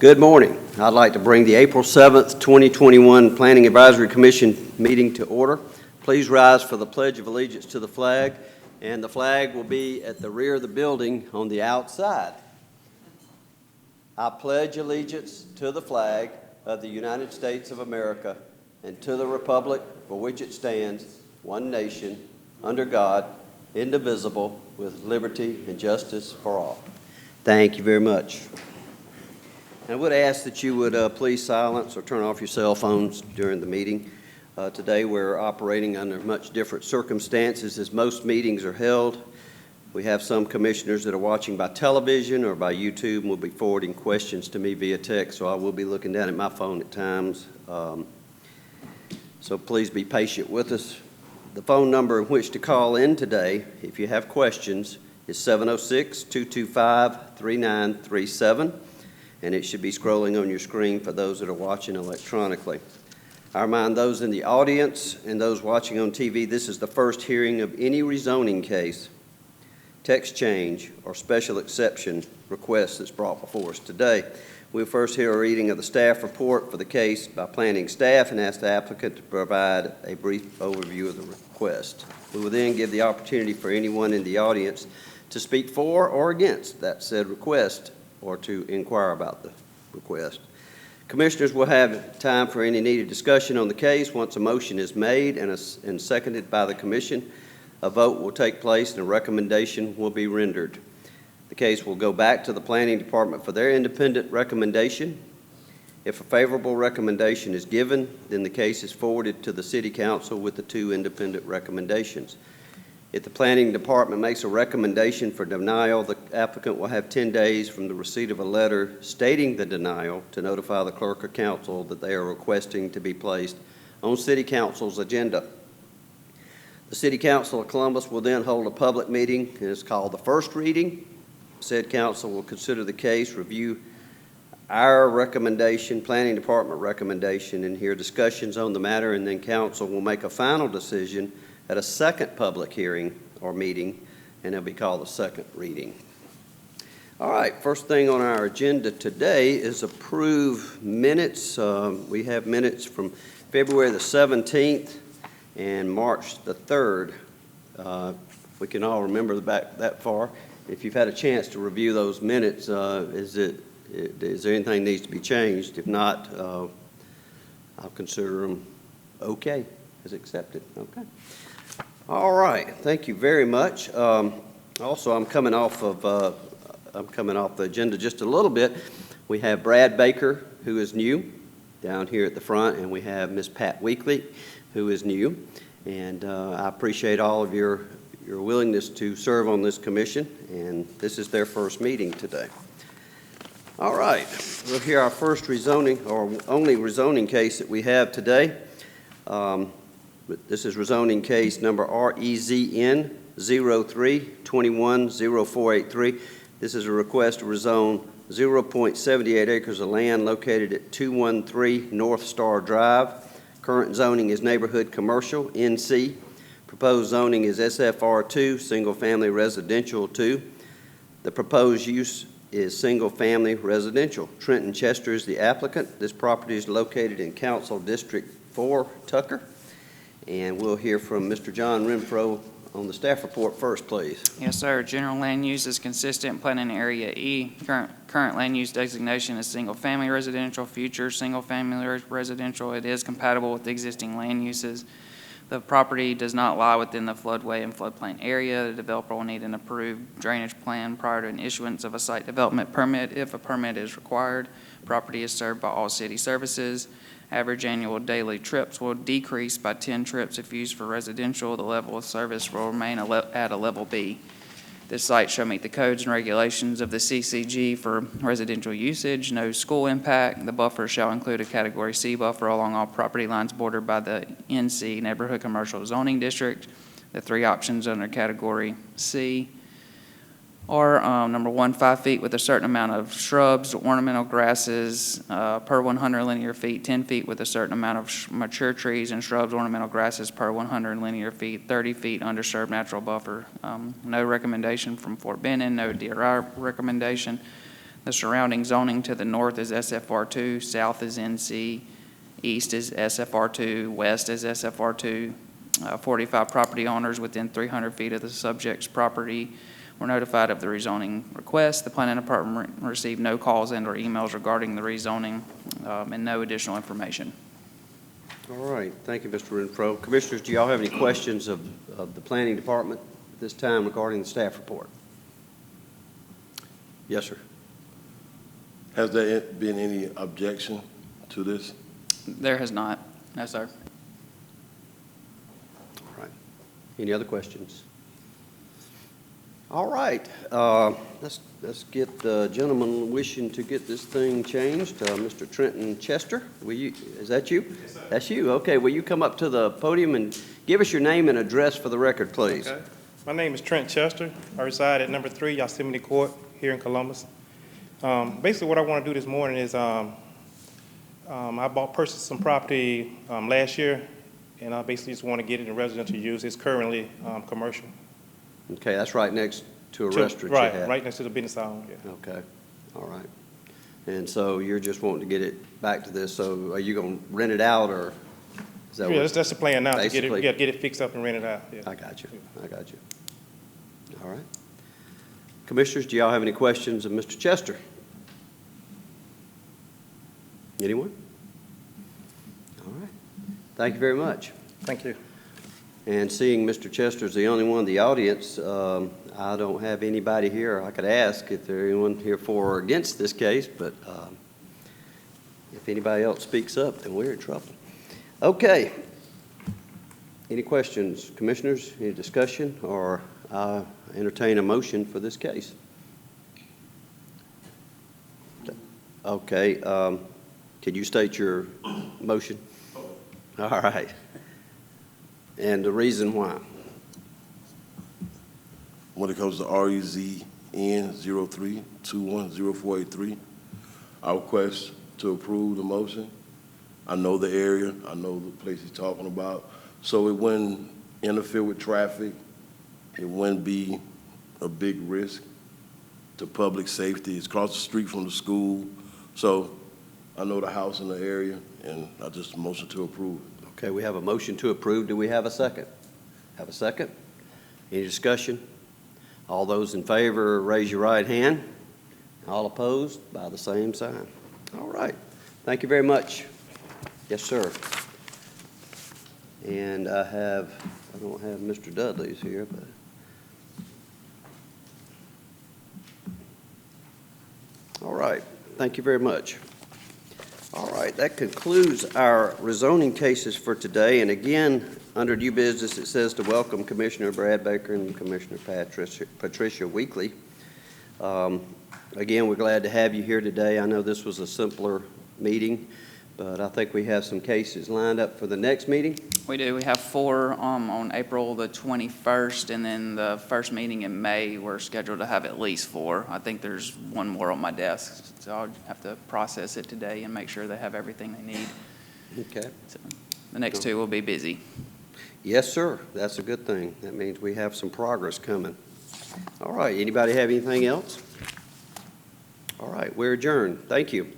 Good morning. I'd like to bring the April 7th, 2021 Planning Advisory Commission meeting to order. Please rise for the Pledge of Allegiance to the flag, and the flag will be at the rear of the building on the outside. I pledge allegiance to the flag of the United States of America and to the republic for which it stands, one nation, under God, indivisible, with liberty and justice for all. Thank you very much. I would ask that you would please silence or turn off your cell phones during the meeting. Today we're operating under much different circumstances as most meetings are held. We have some commissioners that are watching by television or by YouTube and will be forwarding questions to me via text, so I will be looking down at my phone at times. So please be patient with us. The phone number in which to call in today, if you have questions, is 706-225-3937. And it should be scrolling on your screen for those that are watching electronically. I remind those in the audience and those watching on TV, this is the first hearing of any rezoning case, text change, or special exception request that's brought before us today. We'll first hear a reading of the staff report for the case by planning staff and ask the applicant to provide a brief overview of the request. We will then give the opportunity for anyone in the audience to speak for or against that said request, or to inquire about the request. Commissioners will have time for any needed discussion on the case. Once a motion is made and seconded by the commission, a vote will take place and a recommendation will be rendered. The case will go back to the planning department for their independent recommendation. If a favorable recommendation is given, then the case is forwarded to the city council with the two independent recommendations. If the planning department makes a recommendation for denial, the applicant will have 10 days from the receipt of a letter stating the denial to notify the clerk or council that they are requesting to be placed on city council's agenda. The city council of Columbus will then hold a public meeting, and it's called the first reading. Said council will consider the case, review our recommendation, planning department recommendation, and hear discussions on the matter, and then council will make a final decision at a second public hearing or meeting, and it'll be called the second reading. All right, first thing on our agenda today is approve minutes. We have minutes from February the 17th and March the 3rd. We can all remember back that far. If you've had a chance to review those minutes, is there anything that needs to be changed? If not, I'll consider them okay, as accepted. Okay. All right, thank you very much. Also, I'm coming off the agenda just a little bit. We have Brad Baker, who is new, down here at the front, and we have Miss Pat Weekly, who is new. And I appreciate all of your willingness to serve on this commission, and this is their first meeting today. All right, we'll hear our first rezoning, or only rezoning case that we have today. This is rezoning case number REZN 03-210483. This is a request to rezone 0.78 acres of land located at 213 North Star Drive. Current zoning is neighborhood commercial, NC. Proposed zoning is SFR2, single family residential 2. The proposed use is single family residential. Trenton Chester is the applicant. This property is located in Council District 4, Tucker. And we'll hear from Mr. John Renfro on the staff report first, please. Yes, sir. General land use is consistent. Planning area E. Current land use designation is single-family residential. Future single-family residential. It is compatible with the existing land uses. The property does not lie within the floodway and floodplain area. The developer will need an approved drainage plan prior to an issuance of a site development permit if a permit is required. Property is served by all city services. Average annual daily trips will decrease by 10 trips if used for residential. The level of service will remain at a level B. This site shall meet the codes and regulations of the CCG for residential usage. No school impact. The buffer shall include a Category C buffer along all property lines bordered by the NC Neighborhood Commercial Zoning District. The three options under Category C are number one, 5 feet with a certain amount of shrubs, ornamental grasses per 100 linear feet, 10 feet with a certain amount of mature trees and shrubs, ornamental grasses per 100 linear feet, 30 feet underserved natural buffer. No recommendation from Fort Benning, no DRI recommendation. The surrounding zoning to the north is SFR2, south is NC, east is SFR2, west is SFR2. 45 property owners within 300 feet of the subject's property were notified of the rezoning request. The planning department received no calls and/or emails regarding the rezoning, and no additional information. All right, thank you, Mr. Renfro. Commissioners, do y'all have any questions of the planning department at this time regarding the staff report? Yes, sir. Has there been any objection to this? There has not. No, sir. All right. Any other questions? All right, let's get the gentleman wishing to get this thing changed. Mr. Trenton Chester, is that you? Yes, sir. That's you. Okay, will you come up to the podium and give us your name and address for the record, please? Okay. My name is Trent Chester. I reside at number 3 Yosemite Court here in Columbus. Basically, what I want to do this morning is I purchased some property last year, and I basically just want to get it in residential use. It's currently commercial. Okay, that's right next to a restaurant you Right, had. right next to the business zone, yeah. Okay, all right. And so you're just wanting to get it back to this, so are you going to rent it out, or is that Yeah, what? that's the plan now, to get Basically. it, get it fixed up and rent it out, yeah. I got you, All right. Commissioners, do y'all have any questions of Mr. Chester? Anyone? All right. Thank you very much. Thank you. And seeing Mr. Chester's the only one in the audience, I don't have anybody here. I could ask if there's anyone here for or against this case, but if anybody else speaks up, then we're in trouble. Okay. Any questions, commissioners? Any discussion? Or entertain a motion for this case? Okay. Can you state your motion? All right. And the reason why? When it comes to REZN 03210483, I request to approve the motion. I know the area, I know the place he's talking about, so it wouldn't interfere with traffic. It wouldn't be a big risk to public safety. It's across the street from the school, so I know the house in the area, and I just motion to approve. Okay, we have a motion to approve. Do we have a second? Have a second? Any discussion? All those in favor, raise your right hand. All opposed, by the same sign. All right. Thank you very much. Yes, sir. And I don't have Mr. Dudley's here, but. All right. Thank you very much. All right, that concludes our rezoning cases for today. And again, under new business, it says to welcome Commissioner Brad Baker and Commissioner Patricia Weekly. Again, we're glad to have you here today. I know this was a simpler meeting, but I think we have some cases lined up for the next meeting. We do. We have 4 on April the 21st, and then the first meeting in May, we're scheduled to have at least 4. I think there's one more on my desk, so I'll have to process it today and make sure they have everything they need. Okay. So the next 2 will be busy. Yes, sir. That's a good thing. That means we have some progress coming. All right. Anybody have anything else? All right. We're adjourned. Thank you.